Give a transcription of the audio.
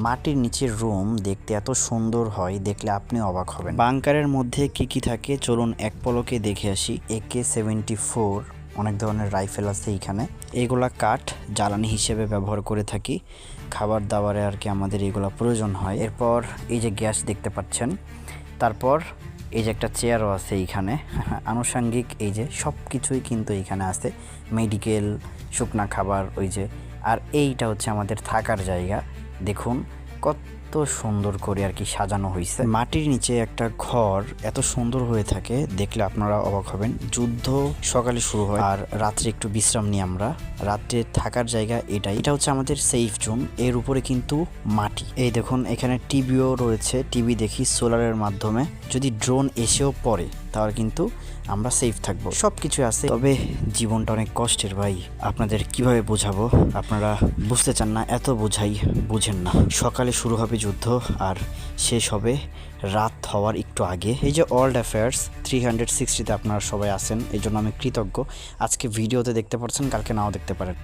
মাটির নিচের রুম দেখতে এত সুন্দর হয়, দেখলে আপনি অবাক হবেন। বাংকারের মধ্যে কি কি থাকে চলুন এক পলকে দেখে আসি। AK-74 অনেক ধরনের রাইফেল আছে এইখানে। এগুলা কাঠ জ্বালানি হিসেবে ব্যবহার করে থাকি, খাবার দাবারে আর কি আমাদের এগুলা প্রয়োজন হয়। এরপর এই যে গ্যাস দেখতে পাচ্ছেন, তারপর এই যে একটা চেয়ারও আছে এইখানে। আনুষঙ্গিক এই যে সব কিছুই কিন্তু এইখানে আছে, মেডিকেল, শুকনা খাবার, ওই যে। আর এইটা হচ্ছে আমাদের থাকার জায়গা। দেখুন কত সুন্দর করে আর কি সাজানো হয়েছে। মাটির নিচে একটা ঘর এত সুন্দর হয়ে থাকে, দেখলে আপনারা অবাক হবেন। যুদ্ধ সকালে শুরু হয় আর রাত্রে একটু বিশ্রাম নিই আমরা। রাত্রে থাকার জায়গা এটা হচ্ছে আমাদের সেফ জোন। এর উপরে কিন্তু মাটি। এই দেখুন এখানে টিভিও রয়েছে, টিভি দেখি সোলারের মাধ্যমে। যদি ড্রোন এসেও পড়ে তাহলে কিন্তু আমরা সেফ থাকবো। সব কিছু আছে, তবে জীবনটা অনেক কষ্টের ভাই। আপনাদের কিভাবে বোঝাবো, আপনারা বুঝতে চান না, এত বোঝাই বুঝেন না। সকালে শুরু হবে যুদ্ধ আর শেষ হবে রাত হওয়ার একটু আগে। এই যে ওয়ার্ল্ড অ্যাফেয়ার্স 360-তে আপনারা সবাই আছেন, এই জন্য আমি কৃতজ্ঞ। আজকে ভিডিওতে দেখতে পাচ্ছেন, কালকে নাও দেখতে পারেন।